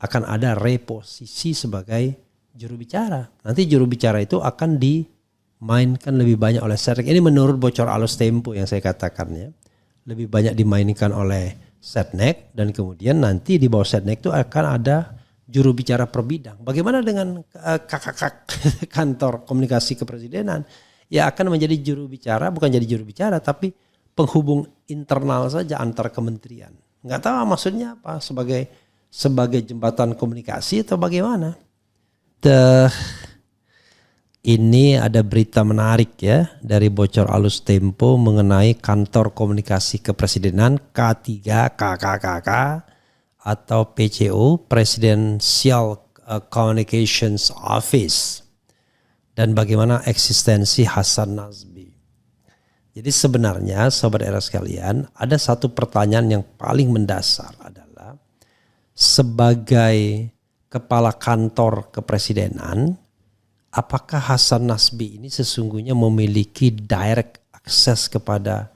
akan ada reposisi sebagai juru bicara. Nanti juru bicara itu akan dimainkan lebih banyak oleh Setnek. Ini menurut bocor alus Tempo yang saya katakan ya. Lebih banyak dimainkan oleh Setnek dan kemudian nanti di bawah Setnek itu akan ada juru bicara per bidang. Bagaimana dengan kakak kantor komunikasi kepresidenan? Ya akan menjadi juru bicara, bukan jadi juru bicara tapi penghubung internal saja antar kementerian. Nggak tahu maksudnya apa, sebagai jembatan komunikasi atau bagaimana. Ini ada berita menarik ya dari bocor alus Tempo mengenai kantor komunikasi kepresidenan K3 KKKK atau PCO, Presidential Communications Office, dan bagaimana eksistensi Hasan Nasbi. Jadi sebenarnya sobat era sekalian, ada satu pertanyaan yang paling mendasar adalah sebagai kepala kantor kepresidenan, apakah Hasan Nasbi ini sesungguhnya memiliki direct akses kepada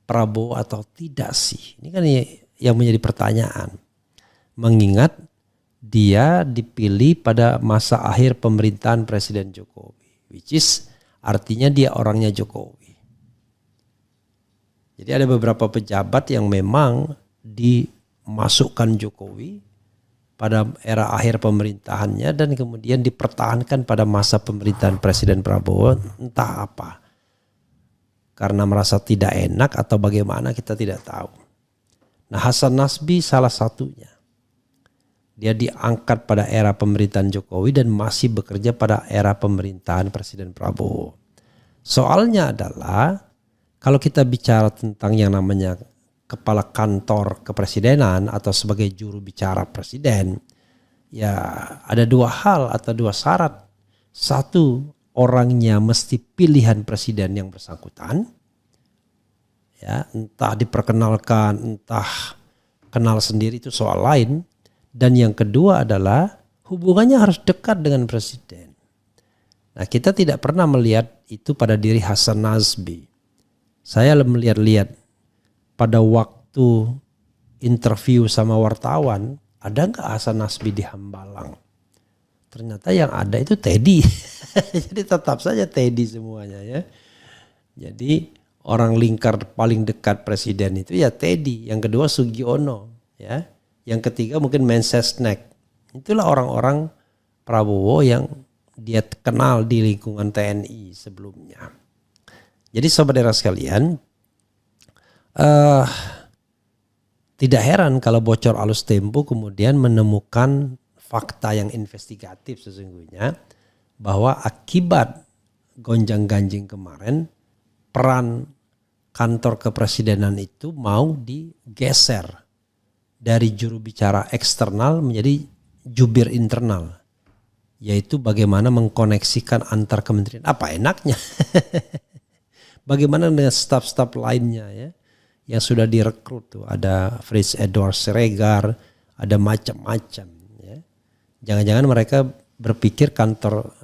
Prabowo atau tidak sih? Ini kan yang menjadi pertanyaan. Mengingat dia dipilih pada masa akhir pemerintahan Presiden Jokowi, which is artinya dia orangnya Jokowi. Jadi ada beberapa pejabat yang memang dimasukkan Jokowi pada era akhir pemerintahannya dan kemudian dipertahankan pada masa pemerintahan Presiden Prabowo, entah apa. Karena merasa tidak enak atau bagaimana kita tidak tahu. Nah, Hasan Nasbi salah satunya. Dia diangkat pada era pemerintahan Jokowi dan masih bekerja pada era pemerintahan Presiden Prabowo. Soalnya adalah kalau kita bicara tentang yang namanya kepala kantor kepresidenan atau sebagai juru bicara presiden, ya ada dua hal atau dua syarat. Satu, orangnya mesti pilihan presiden yang bersangkutan, ya entah diperkenalkan, entah kenal sendiri itu soal lain. Dan yang kedua adalah hubungannya harus dekat dengan presiden. Nah, kita tidak pernah melihat itu pada diri Hasan Nasbi. Saya melihat pada waktu interview sama wartawan, ada nggak Hasan Nasbi di Hambalang? Ternyata yang ada itu Teddy. Jadi tetap saja Teddy semuanya ya. Jadi orang lingkar paling dekat presiden itu ya Teddy. Yang kedua Sugiono ya. Yang ketiga mungkin Mensesnek. Itulah orang-orang Prabowo yang dia kenal di lingkungan TNI sebelumnya. Jadi sobat era sekalian, tidak heran kalau bocor alus Tempo kemudian menemukan fakta yang investigatif sesungguhnya bahwa akibat gonjang-ganjing kemarin peran kantor kepresidenan itu mau digeser dari juru bicara eksternal menjadi jubir internal, yaitu bagaimana mengkoneksikan antar kementerian. Apa enaknya? Bagaimana dengan staf-staf lainnya ya yang sudah direkrut tuh, ada Fritz Edward Siregar, ada macam-macam ya. Jangan-jangan mereka berpikir kantor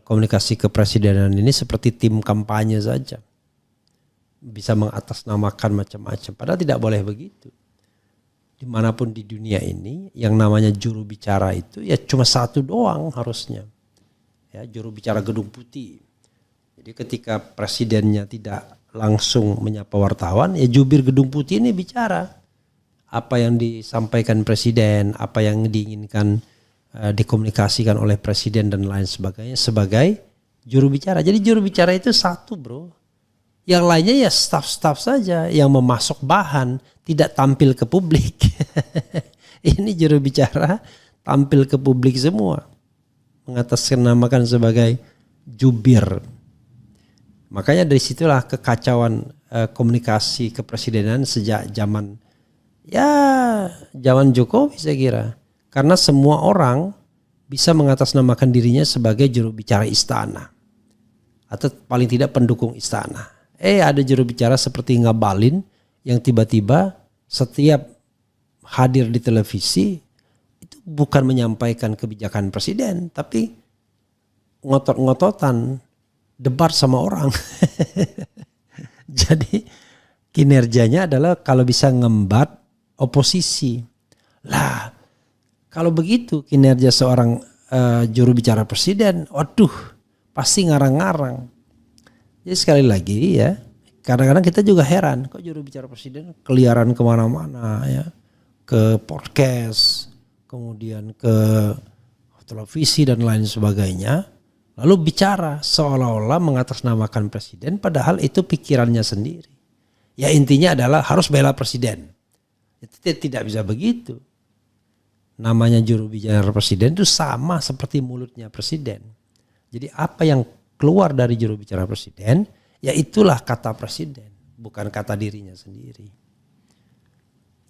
komunikasi kepresidenan ini seperti tim kampanye saja. Bisa mengatasnamakan macam-macam. Padahal tidak boleh begitu. Dimanapun di dunia ini yang namanya juru bicara itu ya cuma satu doang harusnya. Ya, juru bicara Gedung Putih. Jadi ketika presidennya tidak langsung menyapa wartawan, ya jubir Gedung Putih ini bicara. Apa yang disampaikan presiden, apa yang diinginkan dikomunikasikan oleh presiden dan lain sebagainya sebagai juru bicara. Jadi juru bicara itu satu bro. Yang lainnya ya staff-staff saja yang memasok bahan, tidak tampil ke publik. Ini juru bicara tampil ke publik semua. Mengatasnamakan sebagai jubir. Makanya dari situlah kekacauan komunikasi kepresidenan sejak zaman Jokowi saya kira. Karena semua orang bisa mengatasnamakan dirinya sebagai juru bicara istana. Atau paling tidak pendukung istana. Ada juru bicara seperti Ngabalin yang tiba-tiba setiap hadir di televisi itu bukan menyampaikan kebijakan presiden tapi ngotot-ngototan debat sama orang. Jadi kinerjanya adalah kalau bisa ngembat oposisi. Lah, kalau begitu kinerja seorang juru bicara presiden, waduh, pasti ngarang-ngarang. Jadi sekali lagi ya, kadang-kadang kita juga heran, kok juru bicara presiden keliaran kemana-mana ya, ke podcast, kemudian ke televisi dan lain sebagainya, lalu bicara seolah-olah mengatasnamakan presiden, padahal itu pikirannya sendiri. Ya intinya adalah harus bela presiden. Itu tidak bisa begitu. Namanya juru bicara presiden itu sama seperti mulutnya presiden. Jadi apa yang keluar dari juru bicara presiden, ya itulah kata presiden, bukan kata dirinya sendiri.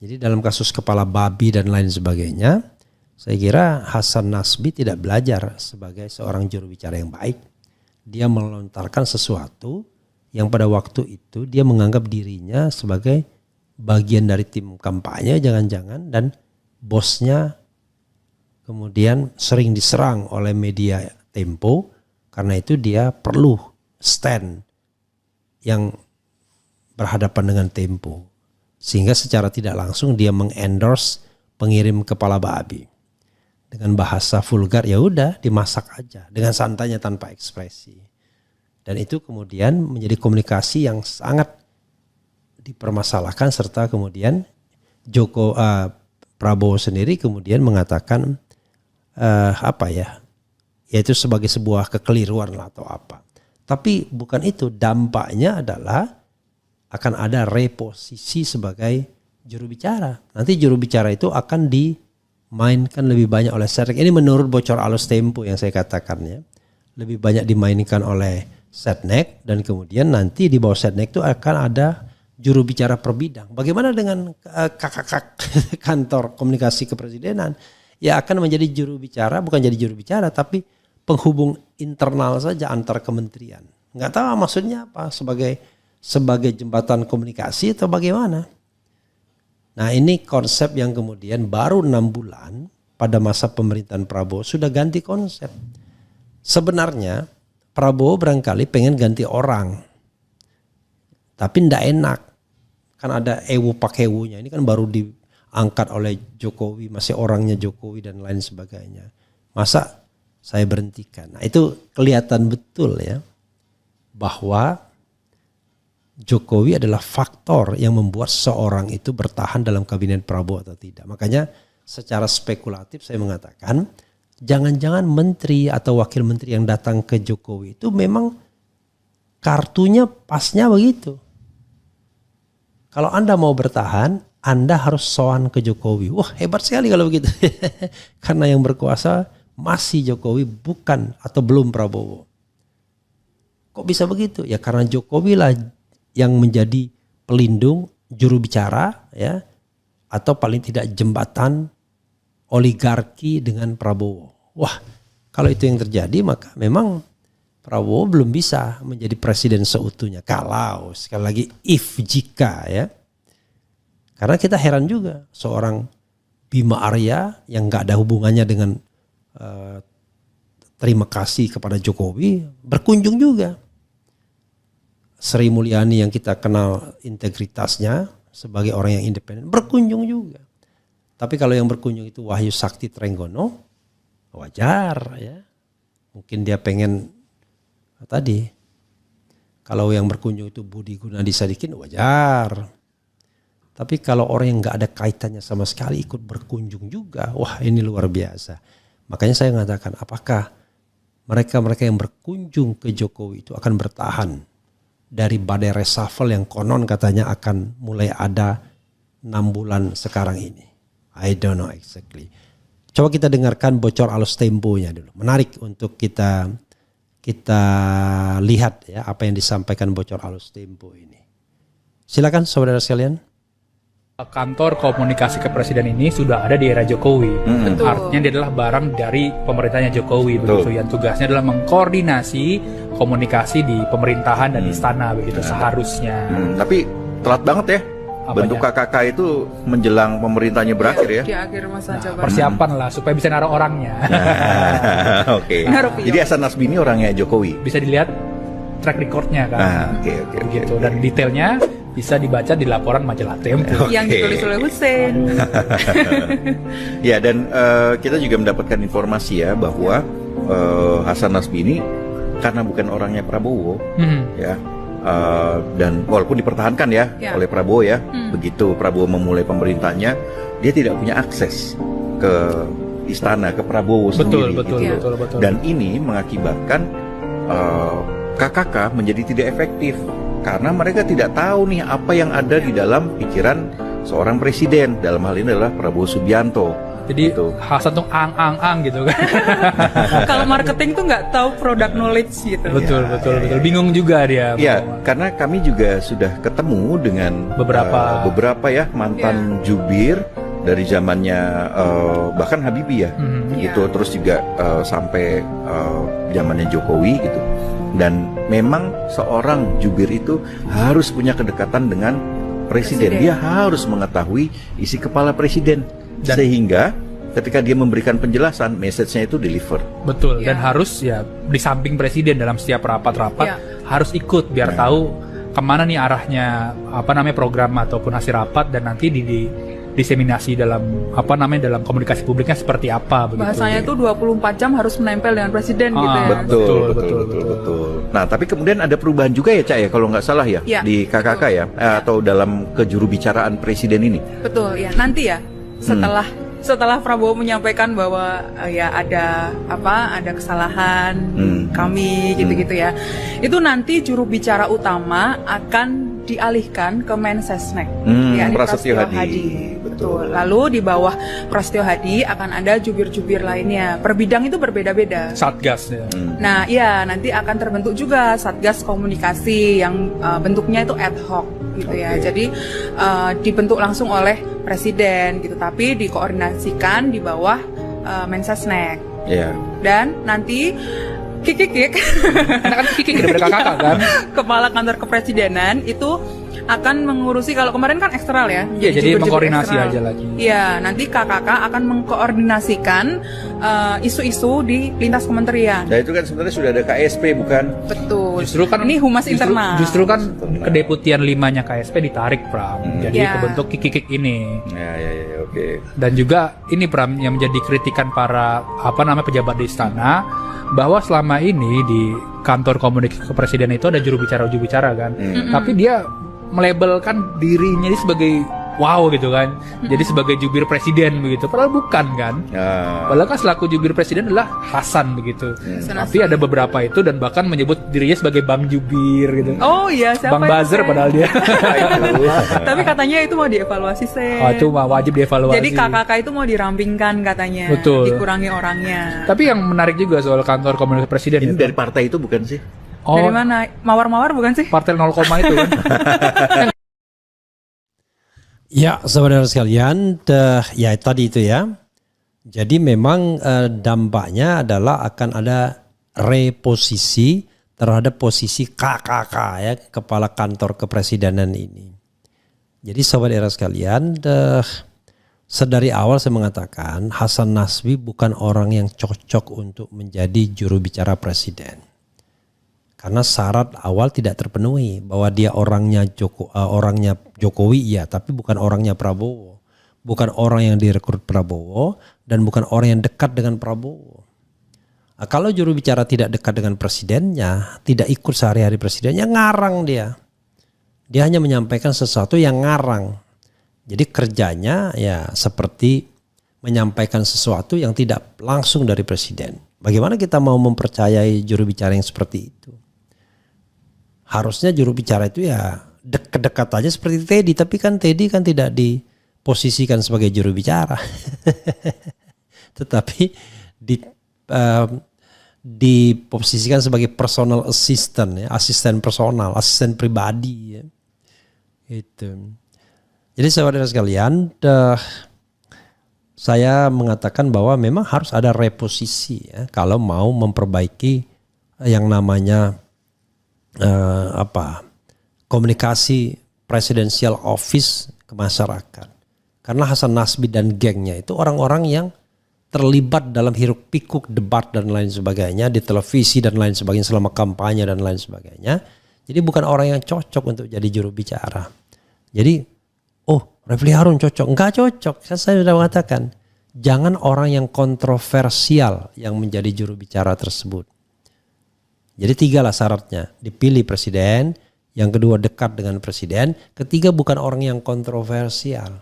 Jadi dalam kasus kepala babi dan lain sebagainya, saya kira Hasan Nasbi tidak belajar sebagai seorang juru bicara yang baik. Dia melontarkan sesuatu yang pada waktu itu dia menganggap dirinya sebagai bagian dari tim kampanye, jangan-jangan, dan bosnya kemudian sering diserang oleh media Tempo. Karena itu dia perlu stand yang berhadapan dengan Tempo. Sehingga secara tidak langsung dia mengendorse pengirim kepala babi. Dengan bahasa vulgar, ya udah dimasak aja dengan santainya tanpa ekspresi. Dan itu kemudian menjadi komunikasi yang sangat dipermasalahkan, serta kemudian Prabowo sendiri kemudian mengatakan yaitu sebagai sebuah kekeliruan lah atau apa. Tapi bukan itu, dampaknya adalah akan ada reposisi sebagai juru bicara. Nanti juru bicara itu akan dimainkan lebih banyak oleh Setnek. Ini menurut bocor alus Tempo yang saya katakan ya. Lebih banyak dimainkan oleh Setnek, dan kemudian nanti di bawah Setnek itu akan ada juru bicara per bidang. Bagaimana dengan kakak kantor komunikasi kepresidenan? Ya akan menjadi juru bicara, bukan jadi juru bicara tapi penghubung internal saja antar kementerian. Nggak tahu maksudnya apa, sebagai jembatan komunikasi atau bagaimana. Nah ini konsep yang kemudian baru 6 bulan pada masa pemerintahan Prabowo sudah ganti konsep. Sebenarnya Prabowo barangkali pengen ganti orang, tapi ndak enak. Kan ada ewu pakewunya, ini kan baru diangkat oleh Jokowi, masih orangnya Jokowi dan lain sebagainya. Masa saya berhentikan? Nah itu kelihatan betul ya bahwa Jokowi adalah faktor yang membuat seorang itu bertahan dalam kabinet Prabowo atau tidak. Makanya secara spekulatif saya mengatakan jangan-jangan menteri atau wakil menteri yang datang ke Jokowi itu memang kartunya pasnya begitu. Kalau Anda mau bertahan, Anda harus sowan ke Jokowi. Wah hebat sekali kalau begitu. Karena yang berkuasa masih Jokowi, bukan atau belum Prabowo. Kok bisa begitu? Ya karena Jokowi lah yang menjadi pelindung, juru bicara ya, atau paling tidak jembatan oligarki dengan Prabowo. Wah, kalau itu yang terjadi maka memang Prabowo belum bisa menjadi presiden seutuhnya. Kalau sekali lagi jika ya. Karena kita heran juga seorang Bima Arya yang nggak ada hubungannya dengan terima kasih kepada Jokowi berkunjung juga. Sri Mulyani yang kita kenal integritasnya sebagai orang yang independen berkunjung juga. Tapi kalau yang berkunjung itu Wahyu Sakti Trenggono, wajar ya. Mungkin dia pengen tadi. Kalau yang berkunjung itu Budi Gunadi Sadikin, wajar. Tapi kalau orang yang nggak ada kaitannya sama sekali ikut berkunjung juga, wah ini luar biasa. Makanya saya mengatakan apakah mereka-mereka yang berkunjung ke Jokowi itu akan bertahan dari badai reshuffle yang konon katanya akan mulai ada 6 bulan sekarang ini. I don't know exactly. Coba kita dengarkan bocor alus Temponya dulu. Menarik untuk kita lihat ya apa yang disampaikan bocor alus Tempo ini. Silakan saudara sekalian. Kantor komunikasi kepresiden ini sudah ada di era Jokowi. Artinya dia adalah barang dari pemerintahnya Jokowi. Begitu yang tugasnya adalah mengkoordinasi komunikasi di pemerintahan dan istana begitu seharusnya. Tapi telat banget ya. Apanya? Bentuk KKK itu menjelang pemerintahnya berakhir ya. Di akhir masa jabatan. Persiapan lah supaya bisa naruh orangnya. Oke. Jadi Hasan Nasbi ini orangnya Jokowi. Bisa dilihat track recordnya kan. Oke. Begitu. Dan detailnya bisa dibaca di laporan majalah Tempo yang ditulis oleh Hussein. Ya, dan kita juga mendapatkan informasi ya bahwa Hasan Nasbi ini karena bukan orangnya Prabowo, ya, dan walaupun dipertahankan ya oleh Prabowo ya, begitu Prabowo memulai pemerintahnya, dia tidak punya akses ke istana, ke Prabowo sendiri. Betul. Dan ini mengakibatkan KKK menjadi tidak efektif karena mereka tidak tahu nih apa yang ada di dalam pikiran seorang presiden, dalam hal ini adalah Prabowo Subianto. Jadi Hasan tuh ang gitu kan. Kalau marketing tuh nggak tahu product knowledge gitu. Betul. Bingung juga dia. Iya, karena kami juga sudah ketemu dengan beberapa ya mantan jubir dari zamannya bahkan Habibie ya, gitu. Terus juga sampai zamannya Jokowi gitu. Dan memang seorang jubir itu harus punya kedekatan dengan presiden. Dia harus mengetahui isi kepala presiden. Sehingga ketika dia memberikan penjelasan, message-nya itu deliver. Betul, dan harus ya di samping presiden dalam setiap rapat-rapat harus ikut biar tahu kemana nih arahnya program ataupun hasil rapat, dan nanti diseminasi dalam dalam komunikasi publiknya seperti apa begitu. Bahasanya itu 24 jam harus menempel dengan presiden gitu ya. Betul. Nah, tapi kemudian ada perubahan juga ya, Cak ya, kalau nggak salah ya, di KKK ya, atau dalam kejurubicaraan presiden ini. Betul ya. Nanti ya setelah Prabowo menyampaikan bahwa ada kesalahan kami gitu-gitu ya. Itu nanti juru bicara utama akan dialihkan ke Mensesnek, yakni Prasetyo Hadi. Betul. Lalu di bawah Prasetyo Hadi akan ada jubir-jubir lainnya. Per bidang itu berbeda-beda. Satgas ya. Nah, ya nanti akan terbentuk juga Satgas Komunikasi yang bentuknya itu ad hoc gitu ya. Jadi dibentuk langsung oleh presiden gitu, tapi dikoordinasikan di bawah Mensesnek. Dan nanti Kikik kan Kikik daripada KKK kan. Kepala Kantor Kepresidenan itu akan mengurusi, kalau kemarin kan eksternal ya. Iya, jadi mengkoordinasi aja lagi. Iya, nanti KKK akan mengkoordinasikan isu-isu di lintas kementerian. Nah, itu kan sebenarnya sudah ada KSP bukan? Betul. Justru kan ini humas internal. Justru kan kedeputian 5-nya KSP ditarik, Pram. Jadi kebentuk Kikik ini. Oke. Dan juga ini, Pram, yang menjadi kritikan para pejabat di istana, bahwa selama ini di kantor komunikasi kepresidenan itu ada juru bicara kan. Tapi dia melabelkan dirinya ini sebagai gitu kan. Jadi sebagai jubir presiden begitu. Padahal bukan kan. Padahal kan selaku jubir presiden adalah Hasan begitu. Tapi ada beberapa itu dan bahkan menyebut dirinya sebagai Bang Jubir gitu. Oh iya, siapa Bang Buzzer padahal dia. Tapi katanya itu mau dievaluasi sih. Itu wajib dievaluasi. Jadi KKK itu mau dirampingkan katanya. Betul. Dikurangi orangnya. Tapi yang menarik juga soal kantor komunikasi presiden ini dari partai itu bukan sih? Dari mana? Mawar-mawar bukan sih? Partai 0, itu kan. Ya, saudara sekalian, ya tadi itu ya. Jadi memang dampaknya adalah akan ada reposisi terhadap posisi KKK ya, Kepala Kantor Kepresidenan ini. Jadi saudara sekalian, sedari awal saya mengatakan Hasan Nasbi bukan orang yang cocok untuk menjadi juru bicara presiden. Karena syarat awal tidak terpenuhi, bahwa dia orangnya Jokowi ya, tapi bukan orangnya Prabowo, bukan orang yang direkrut Prabowo, dan bukan orang yang dekat dengan Prabowo. Nah, kalau juru bicara tidak dekat dengan presidennya, tidak ikut sehari-hari presidennya, ngarang dia. Dia hanya menyampaikan sesuatu yang ngarang. Jadi kerjanya ya seperti menyampaikan sesuatu yang tidak langsung dari presiden. Bagaimana kita mau mempercayai juru bicara yang seperti itu? Harusnya juru bicara itu ya dekat-dekat aja seperti Teddy, tapi kan Teddy kan tidak diposisikan sebagai juru bicara. Tetapi diposisikan sebagai personal assistant ya, asisten personal, asisten pribadi ya. Itu. Jadi saudara sekalian, saya mengatakan bahwa memang harus ada reposisi ya kalau mau memperbaiki yang namanya komunikasi presidential office ke masyarakat. Karena Hasan Nasbi dan gengnya itu orang-orang yang terlibat dalam hiruk pikuk debat dan lain sebagainya di televisi dan lain sebagainya selama kampanye dan lain sebagainya. Jadi bukan orang yang cocok untuk jadi juru bicara. Jadi, Refli Harun cocok. Enggak cocok. Saya sudah mengatakan, jangan orang yang kontroversial yang menjadi juru bicara tersebut. Jadi 3 lah syaratnya. Dipilih presiden, yang kedua dekat dengan presiden, ketiga bukan orang yang kontroversial.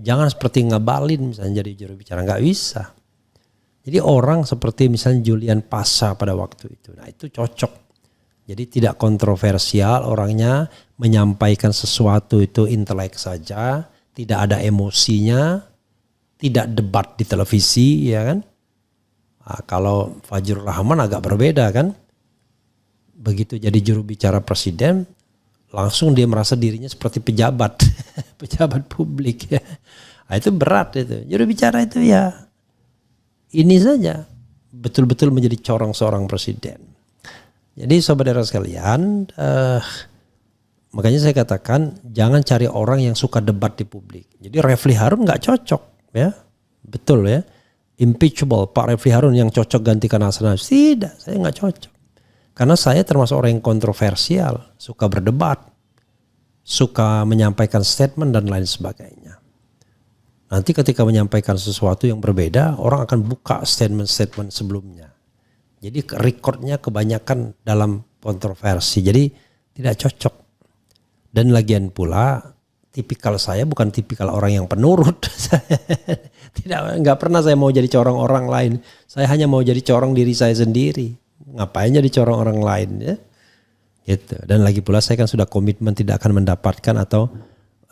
Jangan seperti Ngabalin misalnya jadi juru bicara, nggak bisa. Jadi orang seperti misalnya Julian Pasha pada waktu itu, nah itu cocok. Jadi tidak kontroversial orangnya, menyampaikan sesuatu itu intelek saja, tidak ada emosinya, tidak debat di televisi, ya kan? Nah, kalau Fajrul Rahman agak berbeda kan, begitu jadi juru bicara presiden, langsung dia merasa dirinya seperti pejabat, pejabat publik ya. Nah, itu berat itu. Juru bicara itu ya ini saja, betul-betul menjadi corong seorang presiden. Jadi saudara sekalian, makanya saya katakan jangan cari orang yang suka debat di publik. Jadi Refli Harun nggak cocok, ya, betul ya. Impeachable Pak Refli Harun yang cocok gantikan Hasan Nasbi. Tidak, saya nggak cocok. Karena saya termasuk orang yang kontroversial, suka berdebat, suka menyampaikan statement dan lain sebagainya. Nanti ketika menyampaikan sesuatu yang berbeda, orang akan buka statement-statement sebelumnya. Jadi recordnya kebanyakan dalam kontroversi, jadi tidak cocok. Dan lagian pula tipikal saya bukan tipikal orang yang penurut. Nggak pernah saya mau jadi corong orang lain. Saya hanya mau jadi corong diri saya sendiri. Ngapain jadi corong orang lain ya? Gitu. Dan lagi pula saya kan sudah komitmen tidak akan mendapatkan atau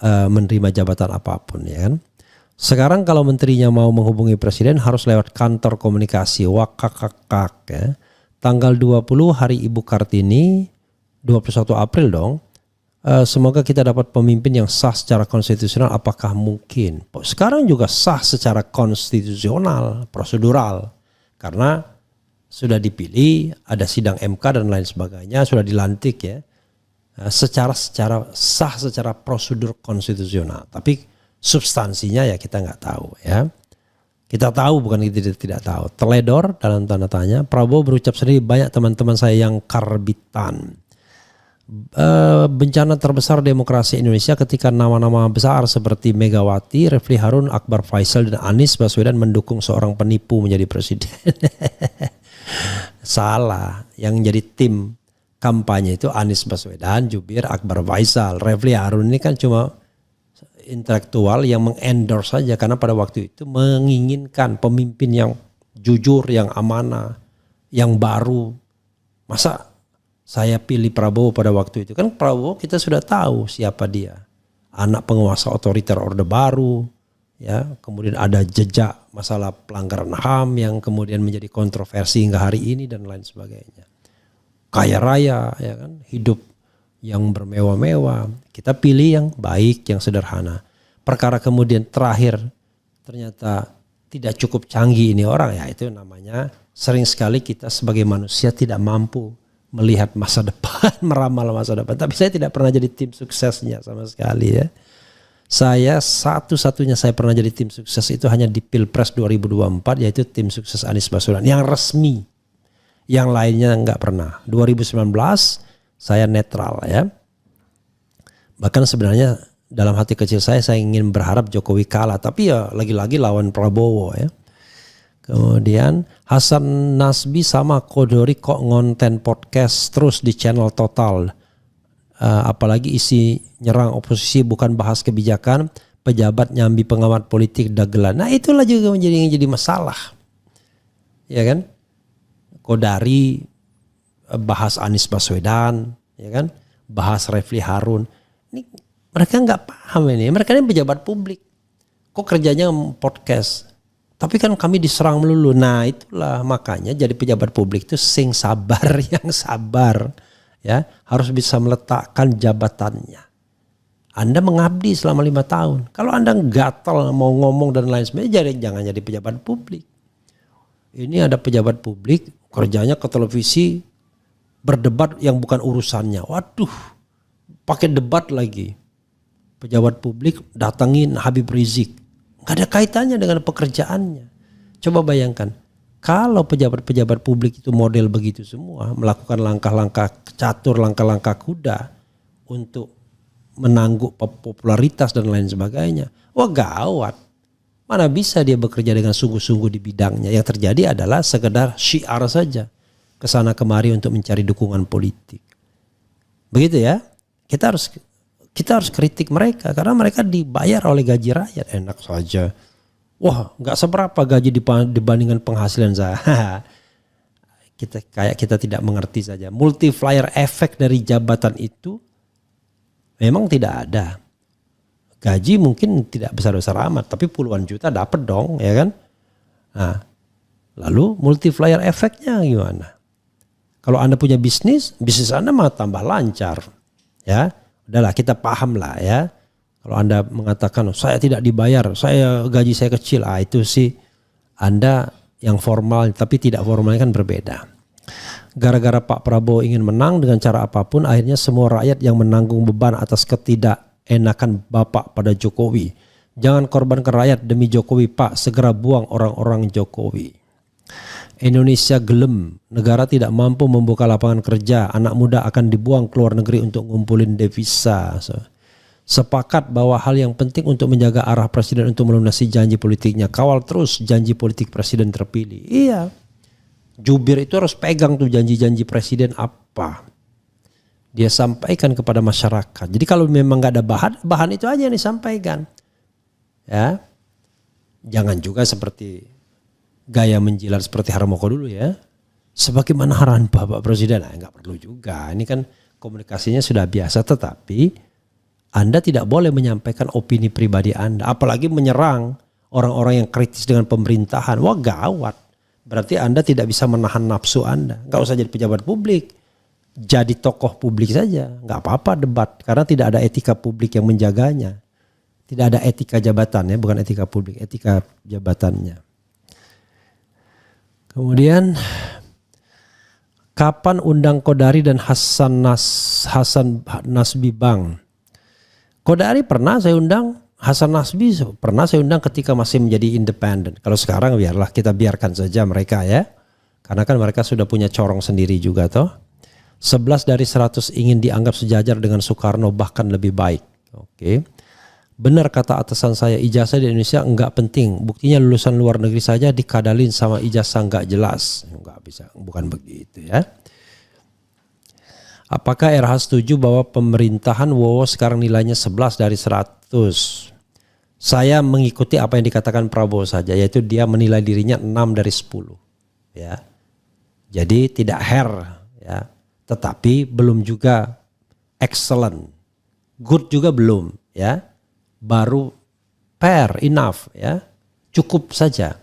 menerima jabatan apapun, ya kan. Sekarang kalau menterinya mau menghubungi presiden harus lewat kantor komunikasi Wakakakak ya. Tanggal 20 hari Ibu Kartini, 21 April dong. Semoga kita dapat pemimpin yang sah secara konstitusional. Apakah mungkin? Sekarang juga sah secara konstitusional, prosedural. Karena sudah dipilih, ada sidang MK dan lain sebagainya, sudah dilantik ya. Secara sah secara prosedur konstitusional. Tapi substansinya ya kita nggak tahu ya. Kita tahu bukan kita tidak tahu. Teledor dalam tanda tanya. Prabowo berucap sendiri banyak teman-teman saya yang karbitan. Bencana terbesar demokrasi Indonesia ketika nama-nama besar seperti Megawati, Refli Harun, Akbar Faisal dan Anies Baswedan mendukung seorang penipu menjadi presiden. Salah. Yang jadi tim kampanye itu Anies Baswedan, Jubir, Akbar Faisal. Refli Harun ini kan cuma intelektual yang mengendorse saja karena pada waktu itu menginginkan pemimpin yang jujur, yang amanah, yang baru. Masa saya pilih Prabowo pada waktu itu? Kan Prabowo kita sudah tahu siapa dia. Anak penguasa otoriter Orde Baru, ya. Kemudian ada jejak masalah pelanggaran HAM yang kemudian menjadi kontroversi hingga hari ini dan lain sebagainya. Kaya raya, ya kan, hidup yang bermewah-mewah. Kita pilih yang baik, yang sederhana. Perkara kemudian terakhir ternyata tidak cukup canggih ini orang, ya itu namanya sering sekali kita sebagai manusia tidak mampu melihat masa depan, meramal masa depan. Tapi saya tidak pernah jadi tim suksesnya sama sekali ya. Saya satu-satunya saya pernah jadi tim sukses itu hanya di Pilpres 2024, yaitu tim sukses Anies Baswedan yang resmi. Yang lainnya enggak pernah. 2019 saya netral ya. Bahkan sebenarnya dalam hati kecil saya ingin berharap Jokowi kalah. Tapi ya lagi-lagi lawan Prabowo ya. Kemudian Hasan Nasbi sama Kodori kok ngonten podcast terus di channel Total. Apalagi isi nyerang oposisi bukan bahas kebijakan. Pejabat nyambi pengamat politik dagelan. Nah itulah juga menjadi masalah. Ya kan. Kodari bahas Anies Baswedan, ya kan, bahas Refli Harun. Ini mereka nggak paham ini. Mereka ini pejabat publik. Kok kerjanya podcast? Tapi kan kami diserang melulu. Nah itulah makanya jadi pejabat publik itu sing sabar, yang sabar, ya harus bisa meletakkan jabatannya. Anda mengabdi selama 5 tahun. Kalau Anda gatal mau ngomong dan lain sebagainya, jangan jadi pejabat publik. Ini ada pejabat publik kerjanya ke televisi berdebat yang bukan urusannya. Waduh, pakai debat lagi. Pejabat publik datangin Habib Rizik. Gak ada kaitannya dengan pekerjaannya. Coba bayangkan, kalau pejabat-pejabat publik itu model begitu semua, melakukan langkah-langkah catur, langkah-langkah kuda untuk menangguk popularitas dan lain sebagainya. Wah gawat. Mana bisa dia bekerja dengan sungguh-sungguh di bidangnya. Yang terjadi adalah sekedar syiar saja. Kesana kemari untuk mencari dukungan politik. Begitu ya. Kita harus kritik mereka. Karena mereka dibayar oleh gaji rakyat. Enak saja. Wah gak seberapa gaji dibandingkan penghasilan saya. Kita tidak mengerti saja. Multiplier effect dari jabatan itu memang tidak ada. Gaji mungkin tidak besar-besar amat, tapi puluhan juta dapat dong, ya kan? Nah, lalu multiplier efeknya gimana? Kalau Anda punya bisnis Anda mah tambah lancar, ya. Udahlah kita paham lah ya. Kalau Anda mengatakan saya tidak dibayar, gaji saya kecil, itu sih Anda yang formal, tapi tidak formal kan berbeda. Gara-gara Pak Prabowo ingin menang dengan cara apapun, akhirnya semua rakyat yang menanggung beban atas ketidakenakan Bapak pada Jokowi. Jangan korbankan rakyat demi Jokowi, Pak. Segera buang orang-orang Jokowi. Indonesia gelem, negara tidak mampu membuka lapangan kerja, anak muda akan dibuang ke luar negeri untuk ngumpulin devisa. Sepakat bahwa hal yang penting untuk menjaga arah presiden untuk melunasi janji politiknya. Kawal terus janji politik presiden terpilih. Iya. Jubir itu harus pegang tuh janji-janji presiden apa. Dia sampaikan kepada masyarakat. Jadi kalau memang gak ada bahan itu aja yang disampaikan. Ya. Jangan juga seperti gaya menjilat seperti Harmoko dulu ya. Sebagaimana arahan Bapak Presiden. Gak perlu juga. Ini kan komunikasinya sudah biasa, tetapi Anda tidak boleh menyampaikan opini pribadi Anda. Apalagi menyerang orang-orang yang kritis dengan pemerintahan. Wah gawat. Berarti Anda tidak bisa menahan nafsu Anda. Gak usah jadi pejabat publik. Jadi tokoh publik saja. Gak apa-apa debat. Karena tidak ada etika publik yang menjaganya. Tidak ada etika jabatannya. Bukan etika publik. Etika jabatannya. Kemudian. Kapan undang Kodari dan Hasan Nasbi Bang? Kodari pernah saya undang. Hasan Nasbi pernah saya undang ketika masih menjadi independen. Kalau sekarang biarkan saja mereka ya. Karena kan mereka sudah punya corong sendiri juga toh. 11 dari 100 ingin dianggap sejajar dengan Soekarno bahkan lebih baik. Oke. Benar kata atasan saya, ijazah di Indonesia enggak penting. Buktinya lulusan luar negeri saja dikadalin sama ijazah enggak jelas. Enggak bisa, bukan begitu ya. Apakah RH setuju bahwa pemerintahan Wowo sekarang nilainya 11 dari 100? Saya mengikuti apa yang dikatakan Prabowo saja, yaitu dia menilai dirinya 6 dari 10. Ya. Jadi tidak ya. Tetapi belum juga excellent. Good juga belum ya. Baru fair, enough ya. Cukup saja.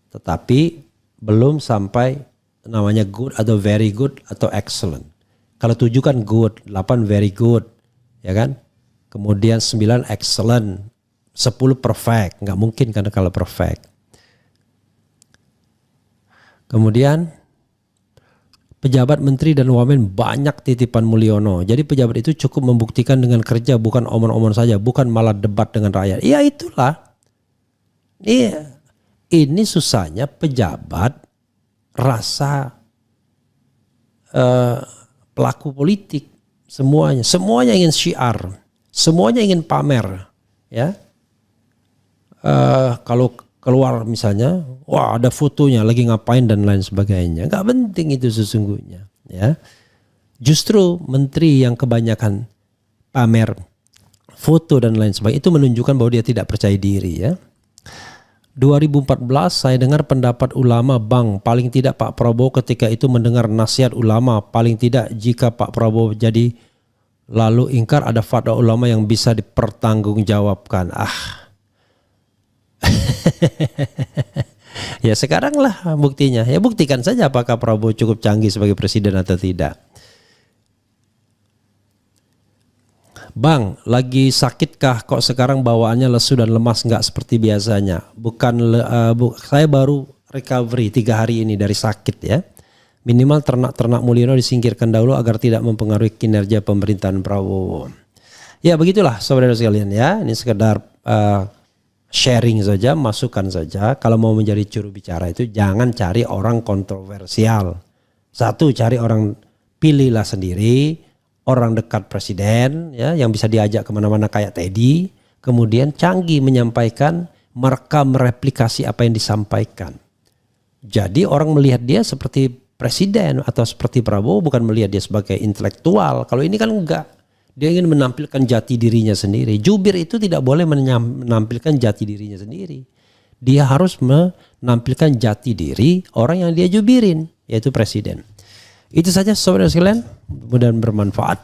Tetapi belum sampai namanya good atau very good atau excellent. Kalau 7 kan good, 8 very good, ya kan? Kemudian 9 excellent, 10 perfect, nggak mungkin kan kalau perfect. Kemudian pejabat menteri dan wamen banyak titipan Mulyono. Jadi pejabat itu cukup membuktikan dengan kerja, bukan omong-omong saja, bukan malah debat dengan rakyat. Iya itulah. Ini susahnya pejabat rasa pelaku politik, semuanya ingin syiar, semuanya ingin pamer, ya. Kalau keluar misalnya, wah ada fotonya lagi ngapain dan lain sebagainya, nggak penting itu sesungguhnya, ya. Justru menteri yang kebanyakan pamer foto dan lain sebagainya itu menunjukkan bahwa dia tidak percaya diri, ya. 2014 saya dengar pendapat ulama, Bang, paling tidak Pak Prabowo ketika itu mendengar nasihat ulama, paling tidak jika Pak Prabowo jadi lalu ingkar ada fatwa ulama yang bisa dipertanggungjawabkan. Ya sekarang lah buktinya, ya buktikan saja apakah Prabowo cukup canggih sebagai presiden atau tidak. Bang, lagi sakitkah kok sekarang bawaannya lesu dan lemas nggak seperti biasanya? Saya baru recovery 3 hari ini dari sakit ya. Minimal ternak-ternak Mulyono disingkirkan dahulu agar tidak mempengaruhi kinerja pemerintahan Prabowo. Ya begitulah saudara sekalian ya. Ini sekedar sharing saja, masukan saja. Kalau mau menjadi juru bicara itu jangan cari orang kontroversial. Satu, cari orang, pilihlah sendiri orang dekat presiden ya, yang bisa diajak kemana-mana kayak Teddy, kemudian canggih menyampaikan, merekam, mereplikasi apa yang disampaikan. Jadi orang melihat dia seperti presiden atau seperti Prabowo, bukan melihat dia sebagai intelektual. Kalau ini kan enggak, dia ingin menampilkan jati dirinya sendiri. Jubir itu tidak boleh menampilkan jati dirinya sendiri. Dia harus menampilkan jati diri orang yang dia jubirin, yaitu presiden. Itu saja saudara sekalian, mudah-mudahan bermanfaat.